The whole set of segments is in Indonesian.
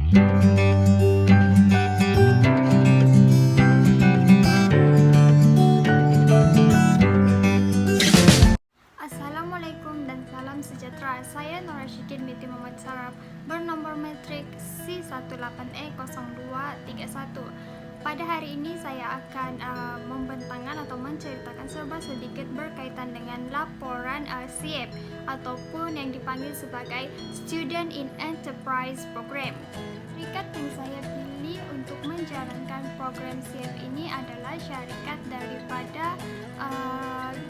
Assalamualaikum dan salam sejahtera. Saya Nur Rasyidin binti Muhammad Saraf bernomor metrik C18E0231. Pada hari ini saya akan membentangkan atau menceritakan serba sedikit berkaitan dengan laporan SIEP ataupun yang dipanggil sebagai Student in Enterprise Program. Syarikat yang saya pilih untuk menjalankan program SIEP ini adalah syarikat daripada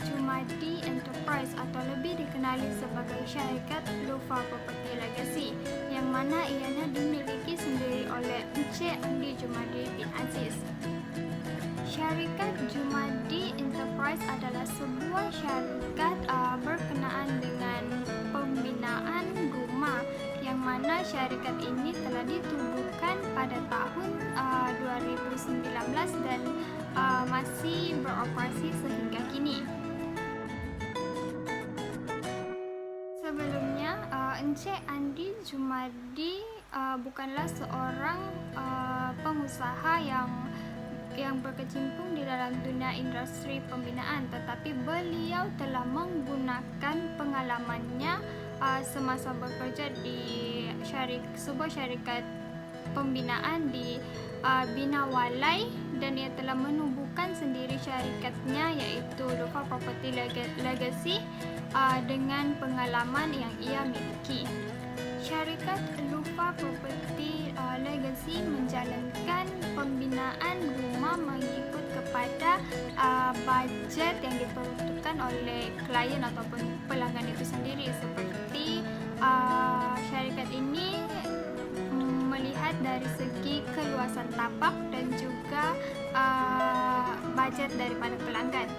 Jumadi Enterprise atau lebih dikenali sebagai syarikat Lufa Property Legacy, yang mana ianya dimiliki sendiri oleh Encik Andi Jumadi bin Aziz. Syarikat Jumadi Enterprise adalah sebuah syarikat berkenaan dengan pembinaan rumah, yang mana syarikat ini telah ditubuhkan pada tahun 2019 dan masih beroperasi sehingga kini. Sebelumnya, Encik Andi Jumadi bukanlah seorang pengusaha yang berkecimpung di dalam dunia industri pembinaan, tetapi beliau telah menggunakan pengalamannya semasa bekerja di sebuah syarikat pembinaan di Bina Walai, dan ia telah menubuhkan sendiri syarikatnya yaitu Lufa Property Legacy dengan pengalaman yang ia miliki. Syarikat Lufa Property Legacy menjalankan pembinaan rumah mengikut kepada bajet yang diperuntukkan oleh klien ataupun pelanggan itu sendiri. Seperti syarikat ini melihat dari segi keluasan tapak dan juga bajet daripada pelanggan.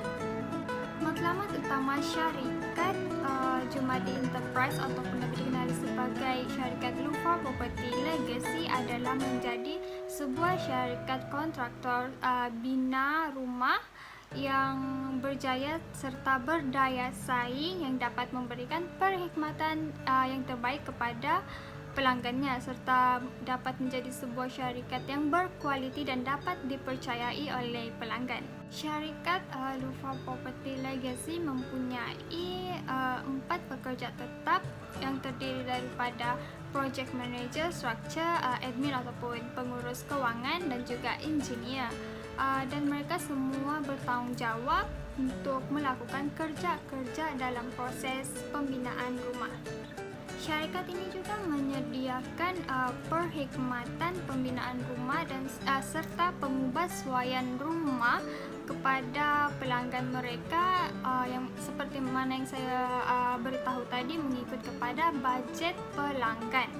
Matlamat utama syarikat Jumadi Enterprise ataupun lebih dikenali sebagai syarikat Lufa Property Legacy adalah menjadi sebuah syarikat kontraktor bina rumah yang berjaya serta berdaya saing, yang dapat memberikan perkhidmatan yang terbaik kepada pelanggannya, serta dapat menjadi sebuah syarikat yang berkualiti dan dapat dipercayai oleh pelanggan. Syarikat Lufa Property Legacy mempunyai 4 pekerja tetap yang terdiri daripada project manager, structure, admin ataupun pengurus kewangan dan juga engineer. Dan mereka semua bertanggung jawab untuk melakukan kerja-kerja dalam proses pembinaan rumah. Syarikat ini juga menyediakan perkhidmatan pembinaan rumah dan serta pengubahsuaian rumah kepada pelanggan mereka yang seperti mana yang saya beritahu tadi, mengikut kepada bajet pelanggan.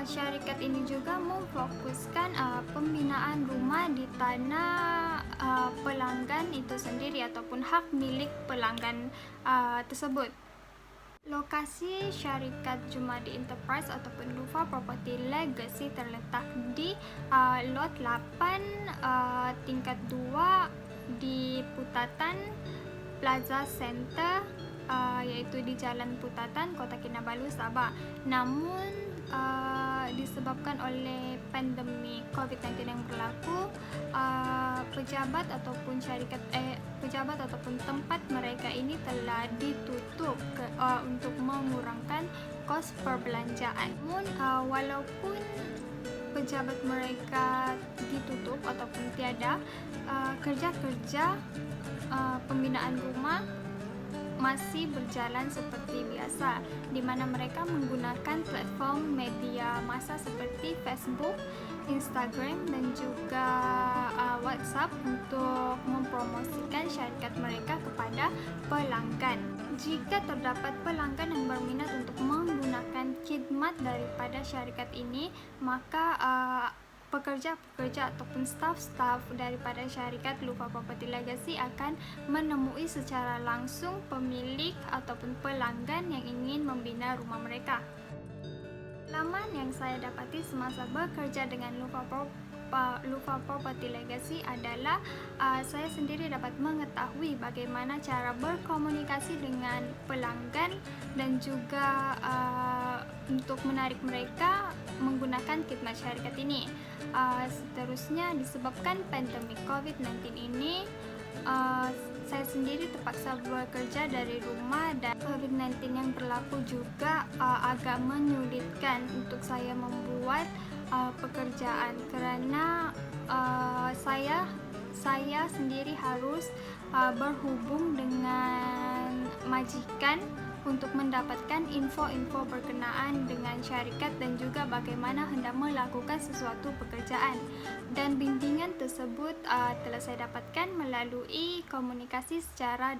Syarikat ini juga memfokuskan pembinaan rumah di tanah pelanggan itu sendiri ataupun hak milik pelanggan tersebut. Lokasi syarikat Jumadi Enterprise ataupun Lufa Property Legacy terletak di lot 8 tingkat 2 di Putatan Plaza Center, yaitu di Jalan Putatan, Kota Kinabalu, Sabah. Namun disebabkan oleh pandemi COVID-19 yang berlaku, pejabat ataupun tempat mereka ini telah ditutup untuk mengurangkan kos perbelanjaan. Namun walaupun pejabat mereka ditutup ataupun tiada, kerja-kerja pembinaan rumah masih berjalan seperti biasa, di mana mereka menggunakan platform media massa seperti Facebook, Instagram dan juga WhatsApp untuk mempromosikan syarikat mereka kepada pelanggan. Jika terdapat pelanggan yang berminat untuk menggunakan khidmat daripada syarikat ini, maka pekerja-pekerja ataupun staf-staf daripada syarikat Lufa Property Legacy akan menemui secara langsung pemilik ataupun pelanggan yang ingin membina rumah mereka. Pengalaman yang saya dapati semasa bekerja dengan Lufa Property Legacy adalah saya sendiri dapat mengetahui bagaimana cara berkomunikasi dengan pelanggan dan juga untuk menarik mereka menggunakan pengembangan khidmat syarikat ini. Seterusnya, disebabkan pandemi COVID-19 ini, saya sendiri terpaksa bekerja dari rumah, dan COVID-19 yang berlaku juga agak menyulitkan untuk saya membuat pekerjaan, karena saya sendiri harus berhubung dengan majikan untuk mendapatkan info-info berkenaan dengan syarikat dan juga bagaimana hendak melakukan sesuatu pekerjaan. Dan bimbingan tersebut telah saya dapatkan melalui komunikasi secara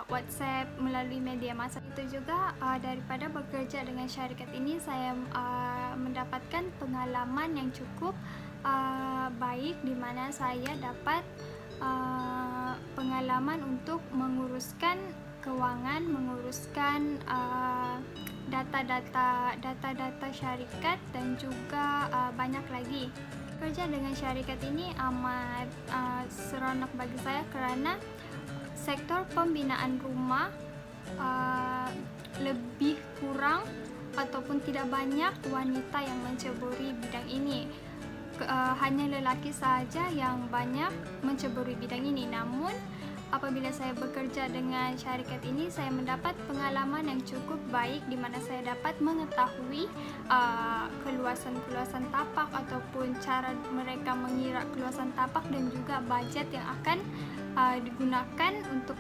WhatsApp, melalui media massa. Itu juga daripada bekerja dengan syarikat ini, saya mendapatkan pengalaman yang cukup baik, di mana saya dapat pengalaman untuk menguruskan keuangan, menguruskan data-data syarikat, dan juga banyak lagi. Kerja dengan syarikat ini amat seronok bagi saya, karena sektor pembinaan rumah lebih kurang ataupun tidak banyak wanita yang menceburi bidang ini. Hanya lelaki saja yang banyak menceburi bidang ini. Namun apabila saya bekerja dengan syarikat ini, saya mendapat pengalaman yang cukup baik, di mana saya dapat mengetahui keluasan tapak ataupun cara mereka mengira keluasan tapak, dan juga budget yang akan digunakan untuk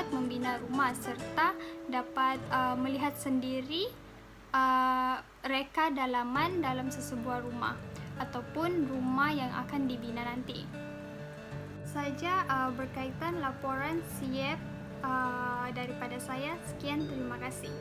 membina rumah, serta dapat melihat sendiri reka dalaman dalam sesebuah rumah ataupun rumah yang akan dibina nanti. Saja berkaitan laporan SIEP daripada saya. Sekian, terima kasih.